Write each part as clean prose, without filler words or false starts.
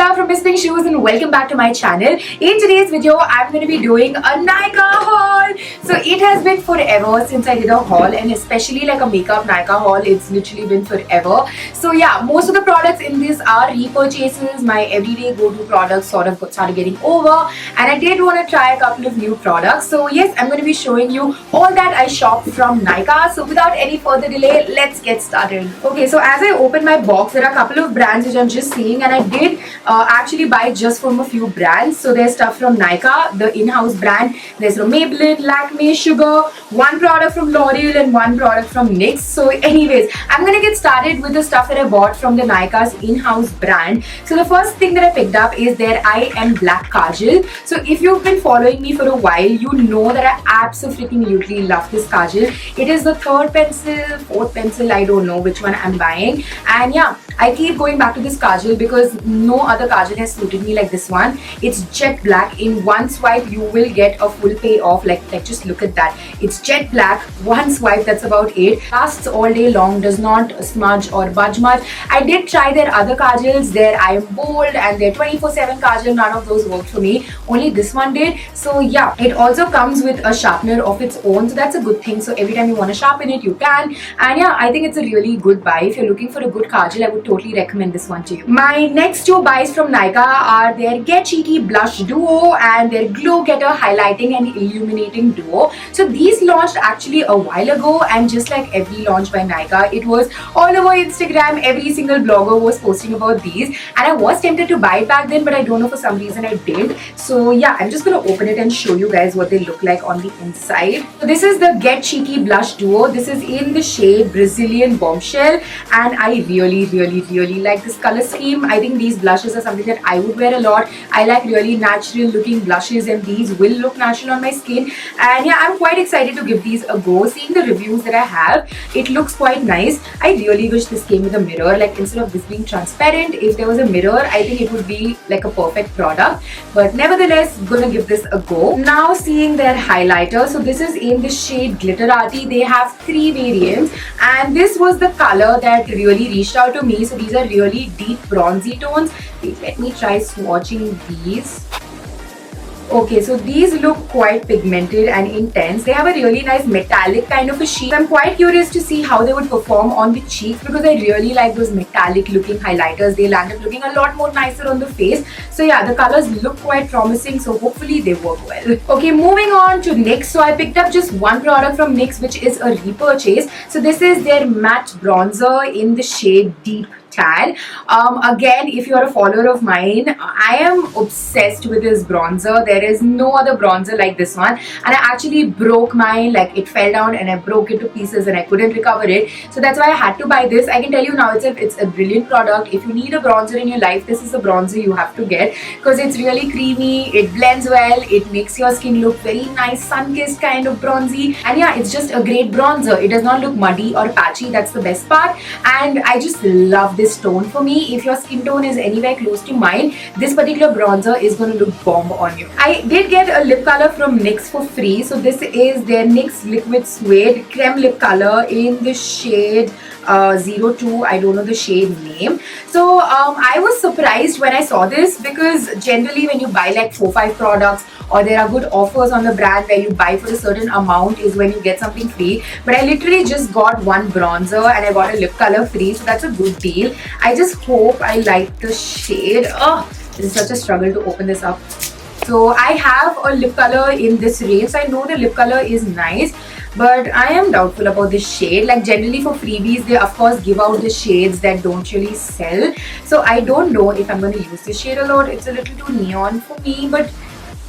Priyanka from Miss Pink Shoes and welcome back to my channel. In today's video, I'm going to be doing a Nykaa haul. So it has been forever since I did a haul, and especially like a makeup Nykaa haul, it's literally been forever. So yeah, most of the products in this are repurchases. My everyday go-to products sort of started getting over, and I did want to try a couple of new products. So yes, I'm going to be showing you all that I shopped from Nykaa. So without any further delay, let's get started. Okay, so as I open my box, there are a couple of brands which I'm just seeing, and I did actually buy just from a few brands. So there's stuff from Nykaa, the in-house brand. There's from Maybelline, Lakme, Sugar, one product from L'Oreal and one product from NYX. So anyways, I'm gonna get started with the stuff that I bought from the Nykaa's in-house brand. So the first thing that I picked up is their I Am Black Kajal. So if you've been following me for a while, you know that I absolutely love this kajal. It is the third pencil, fourth pencil, I don't know which one I'm buying. And yeah, I keep going back to this kajal because no other kajal has suited me like this one. It's jet black. In one swipe you will get a full payoff. Like just look at that. It's jet black, one swipe, that's about it. Lasts all day long, does not smudge or budge much. I did try their other kajals, their I Am Bold and their 24/7 kajal. None of those worked for me, only this one did. So yeah, it also comes with a sharpener of its own, so that's a good thing. So every time you want to sharpen it, you can. And yeah, I think it's a really good buy. If you're looking for a good kajal, I would totally recommend this one to you. My next two buys from Nykaa are their Get Cheeky Blush Duo and their Glow Getter Highlighting and Illuminating Duo. So these launched actually a while ago, and just like every launch by Nykaa, it was all over Instagram. Every single blogger was posting about these, and I was tempted to buy it back then, but I don't know, for some reason I didn't. So yeah, I'm just gonna open it and show you guys what they look like on the inside. So this is the Get Cheeky Blush Duo. This is in the shade Brazilian Bombshell, and I really like this color scheme. I think these blushes are something that I would wear a lot. I like really natural looking blushes, and these will look natural on my skin. And yeah, I'm quite excited to give these a go. Seeing the reviews that I have, it looks quite nice. I really wish this came with a mirror. Like, instead of this being transparent, if there was a mirror, I think it would be like a perfect product. But nevertheless, gonna give this a go. Now seeing their highlighter. So this is in the shade Glitterati. They have 3 variants, and this was the color that really reached out to me. So these are really deep bronzy tones. Wait, let me try swatching these. Okay, so these look quite pigmented and intense. They have a really nice metallic kind of a sheen. I'm quite curious to see how they would perform on the cheeks, because I really like those metallic looking highlighters. They'll end up looking a lot more nicer on the face. So yeah, the colors look quite promising, so hopefully they work well. Okay, moving on to NYX. So I picked up just one product from NYX, which is a repurchase. So this is their matte bronzer in the shade Deep Tan. Again, if you're a follower of mine, I am obsessed with this bronzer. There is no other bronzer like this one, and I actually broke mine. Like, it fell down and I broke it to pieces and I couldn't recover it, so that's why I had to buy this. I can tell you now itself, it's a brilliant product. If you need a bronzer in your life, this is the bronzer you have to get, because it's really creamy, it blends well, it makes your skin look very nice, sun-kissed kind of bronzy. And yeah, it's just a great bronzer. It does not look muddy or patchy. That's the best part, and I just love this tone. For me, if your skin tone is anywhere close to mine, this particular bronzer is going to look bomb on you. I did get a lip color from NYX for free. So this is their NYX Liquid Suede Creme Lip Color in the shade 02. I don't know the shade name. So I was surprised when I saw this, because generally when you buy like 4-5 products, or there are good offers on the brand where you buy for a certain amount, is when you get something free. But I literally just got one bronzer and I got a lip color free, so that's a good deal. I just hope I like the shade. Oh, this is such a struggle to open this up. So I have a lip color in this range. So I know the lip color is nice, but I am doubtful about this shade. Like, generally for freebies, they of course give out the shades that don't really sell. So I don't know if I'm going to use this shade a lot. It's a little too neon for me, but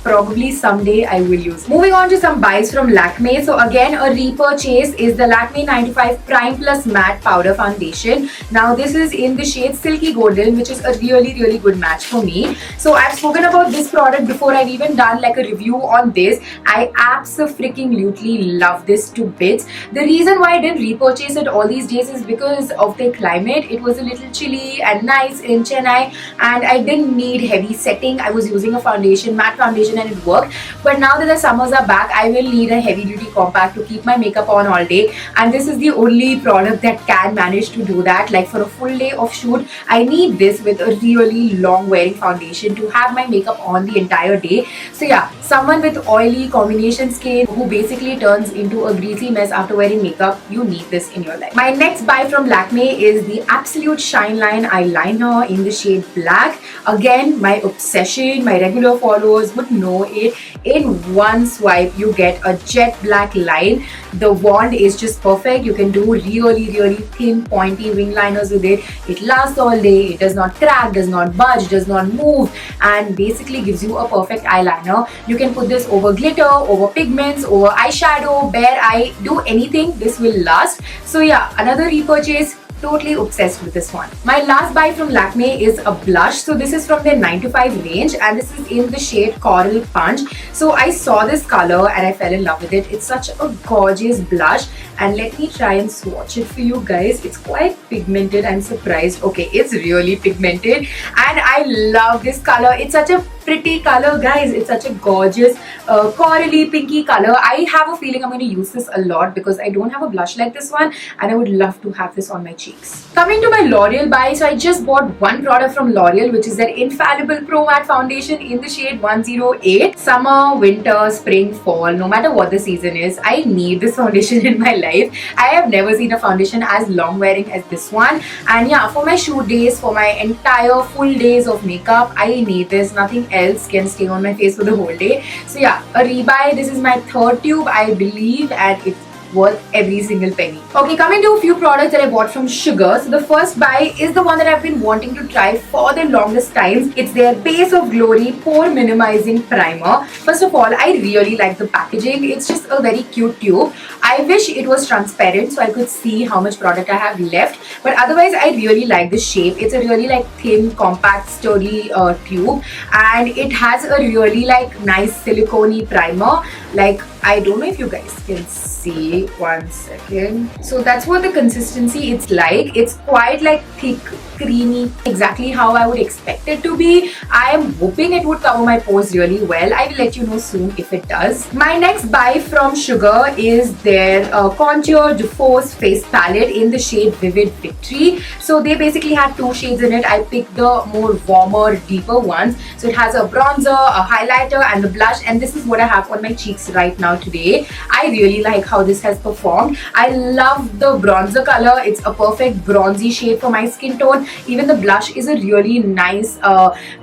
probably someday I will use. Moving on to some buys from Lakme. So again, a repurchase is the Lakme 95 Prime Plus Matte Powder Foundation. Now this is in the shade Silky Golden, which is a really good match for me. So I've spoken about this product before. I've even done like a review on this. I absolutely love this to bits. The reason why I didn't repurchase it all these days is because of the climate. It was a little chilly and nice in Chennai, and I didn't need heavy setting. I was using a foundation, matte foundation, foundation and it worked. But now that the summers are back, I will need a heavy duty compact to keep my makeup on all day, and this is the only product that can manage to do that. Like for a full day of shoot, I need this with a really long wearing foundation to have my makeup on the entire day. So yeah, someone with oily combination skin who basically turns into a greasy mess after wearing makeup, you need this in your life. My next buy from Lakme is the Absolute Shine Line eyeliner in the shade black. Again, my obsession. My regular followers would know it. In one swipe, you get a jet black line. The wand is just perfect. You can do really thin pointy wing liners with it. It lasts all day. It does not crack, does not budge, does not move, and basically gives you a perfect eyeliner. You can put this over glitter, over pigments, over eyeshadow, bare eye, do anything. This will last. So yeah, another repurchase. Totally obsessed with this one. My last buy from Lakme is a blush. So this is from their 9 to 5 range, and this is in the shade Coral Punch. So I saw this color and I fell in love with it. It's such a gorgeous blush, and let me try and swatch it for you guys. It's quite pigmented. I'm surprised. Okay, it's really pigmented, and I love this color. It's such a pretty color, guys. It's such a gorgeous corally pinky color. I have a feeling I'm going to use this a lot because I don't have a blush like this one, and I would love to have this on my cheeks. Coming to my L'Oreal buy, so I just bought one product from L'Oreal, which is their Infallible Pro Matte Foundation in the shade 108. Summer, winter, spring, fall, no matter what the season is, I need this foundation in my life. I have never seen a foundation as long wearing as this one, and yeah, for my shoot days, for my entire full days of makeup, I need this. Nothing else can stay on my face for the whole day. So yeah, a rebuy. This is my third tube, I believe, and it's worth every single penny. Okay, coming to a few products that I bought from Sugar. So the first buy is the one that I've been wanting to try for the longest time. It's their Base of Glory Pore Minimizing Primer. First of all, I really like the packaging. It's just a very cute tube. I wish it was transparent so I could see how much product I have left, but otherwise I really like the shape. It's a really like thin, compact, sturdy tube, and it has a really like nice silicone-y primer. Like, I don't know if you guys can see. One second. So that's what the consistency it's like. It's quite like thick, creamy, exactly how I would expect it to be. I am hoping it would cover my pores really well. I will let you know soon if it does. My next buy from Sugar is their Contour de Force face palette in the shade Vivid Victory. So they basically have two shades in it. I picked the more warmer, deeper ones. So it has a bronzer, a highlighter, and a blush, and this is what I have on my cheeks right now today. I really like how this has performed. I love the bronzer color. It's a perfect bronzy shade for my skin tone. Even the blush is a really nice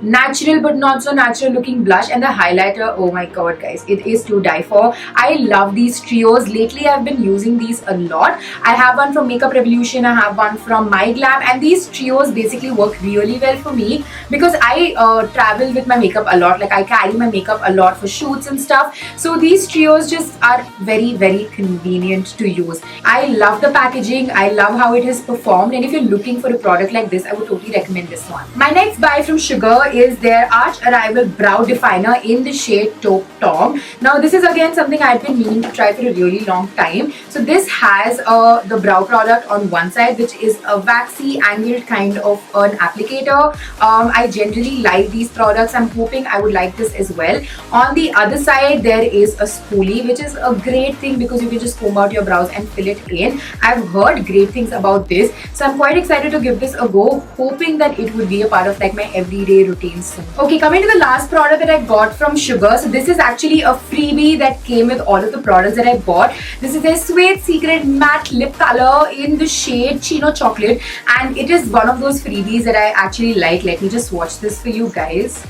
natural but not so natural looking blush, and the highlighter, oh my god guys, it is to die for. I love these trios. Lately I've been using these a lot. I have one from Makeup Revolution, I have one from My Glam, and these trios basically work really well for me because I travel with my makeup a lot. Like, I carry my makeup a lot for shoots and stuff, so these trios just are very convenient to use. I love the packaging. I love how it has performed, and if you're looking for a product like this, I would totally recommend this one. My next buy from Sugar is their Arch Arrival Brow Definer in the shade Taupe Tom. Now this is again something I've been meaning to try for a really long time. So this has the brow product on one side, which is a waxy angled kind of an applicator. I generally like these products. I'm hoping I would like this as well. On the other side there is a spoolie, which is a great thing because you can just comb out your brows and fill it in. I've heard great things about this, so I'm quite excited to give this a go, hoping that it would be a part of like my everyday routine soon. Okay, coming to the last product that I got from Sugar. So this is actually a freebie that came with all of the products that I bought. This is their Suede Secret Matte Lip Color in the shade Chino Chocolate, and it is one of those freebies that I actually like. Let me just swatch this for you guys.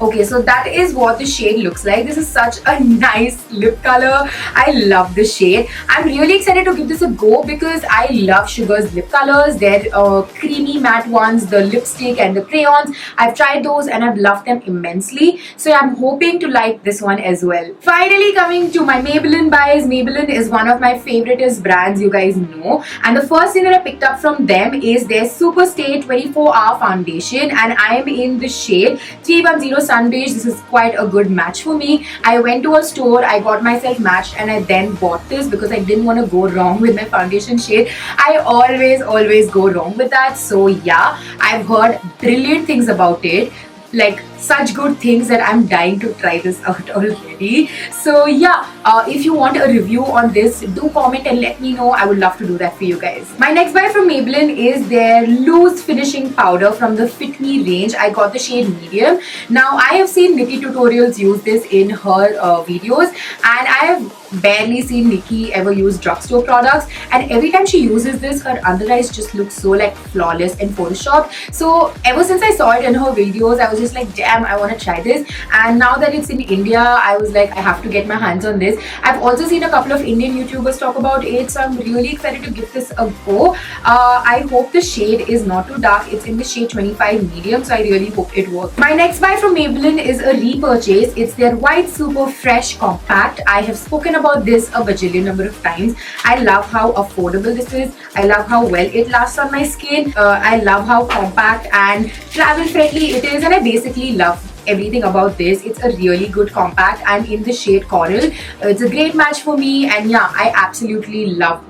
Okay, so that is what the shade looks like. This is such a nice lip color. I love the shade. I'm really excited to give this a go because I love Sugar's lip colors. They're creamy matte ones, the lipstick and the crayons. I've tried those and I've loved them immensely. So I'm hoping to like this one as well. Finally, coming to my Maybelline buys. Maybelline is one of my favoriteest brands, you guys know. And the first thing that I picked up from them is their Superstay 24-Hour Foundation, and I am in the shade 310 Sun Beige. This is quite a good match for me. I went to a store, I got myself matched, and I then bought this because I didn't want to go wrong with my foundation shade. I always go wrong with that. So yeah, I've heard brilliant things about it. Like, such good things that I'm dying to try this out already. So yeah, if you want a review on this, do comment and let me know. I would love to do that for you guys. My next buy from Maybelline is their loose finishing powder from the Fit Me range. I got the shade medium. Now I have seen Nikki tutorials use this in her videos, and I have barely seen Nikki ever use drugstore products, and every time she uses this, her under eyes just look so like flawless and photoshopped. So ever since I saw it in her videos, I was just like, damn, I want to try this. And now that it's in India, I was like, I have to get my hands on this. I've also seen a couple of Indian YouTubers talk about it, so I'm really excited to give this a go. I hope the shade is not too dark. It's in the shade 25 medium, so I really hope it works. My next buy from Maybelline is a repurchase. It's their White Super Fresh Compact. I have spoken about this a bajillion number of times. I love how affordable this is. I love how well it lasts on my skin. I love how compact and travel friendly it is, and I basically love everything about this. It's a really good compact and in the shade Coral. It's a great match for me, and yeah, I absolutely love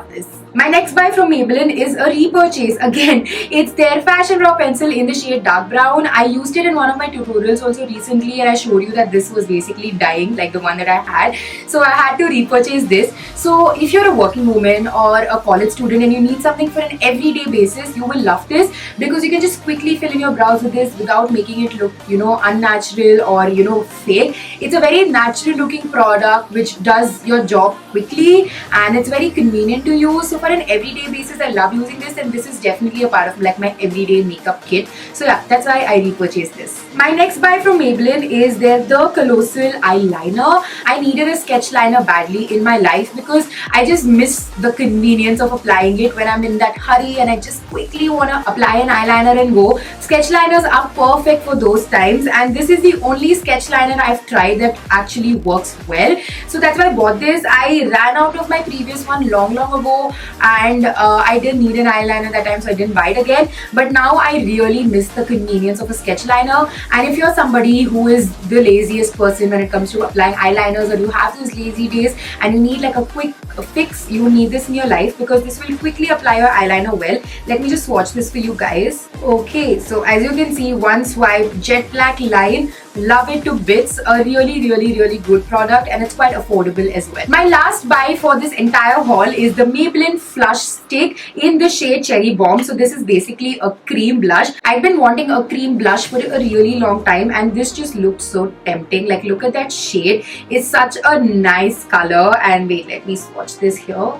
this. My next buy from Maybelline is a repurchase. Again, it's their Fashion Raw pencil in the shade dark brown. I used it in one of my tutorials also recently, and I showed you that this was basically dying like the one that I had. So I had to repurchase this. So if you're a working woman or a college student and you need something for an everyday basis, you will love this, because you can just quickly fill in your brows with this without making it look, unnatural or, fake. It's a very natural looking product which does your job quickly, and it's very convenient to use. So for an everyday basis, I love using this, and this is definitely a part of like my everyday makeup kit. So yeah, that's why I repurchased this. My next buy from Maybelline is their The Colossal Eyeliner. I needed a sketch liner badly in my life because I just miss the convenience of applying it when I'm in that hurry and I just quickly want to apply an eyeliner and go. Sketch liners are perfect for those times, and this is the only sketch liner I've tried that actually works well. So that's why I bought this. I ran out of my previous one long ago, and I didn't need an eyeliner that time, so I didn't buy it again. But now I really miss the convenience of a sketch liner. And if you're somebody who is the laziest person when it comes to applying eyeliners, or you have those lazy days and you need like a quick fix, you need this in your life, because this will quickly apply your eyeliner well. Let me just swatch this for you guys. Okay, so as you can see, one swipe, jet black line. Love it to bits. A really good product, and it's quite affordable as well. My last buy for this entire haul is the Maybelline Flush Stick in the shade Cherry Bomb. So this is basically a cream blush. I've been wanting a cream blush for a really long time, and this just looked so tempting. Like, look at that shade. It's such a nice color. And wait, let me swatch this here.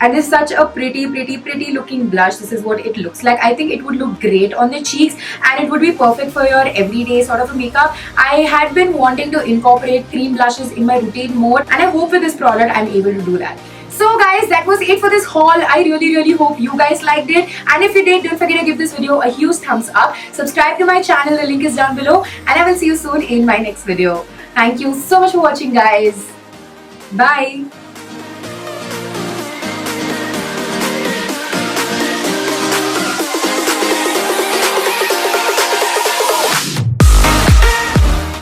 And it's such a pretty looking blush. This is what it looks like. I think it would look great on the cheeks, and it would be perfect for your everyday sort of a makeup. I had been wanting to incorporate cream blushes in my routine more, and I hope with this product I'm able to do that. So guys, that was it for this haul. I really hope you guys liked it, and if you did, don't forget to give this video a huge thumbs up. Subscribe to my channel, the link is down below, and I will see you soon in my next video. Thank you so much for watching, guys. Bye.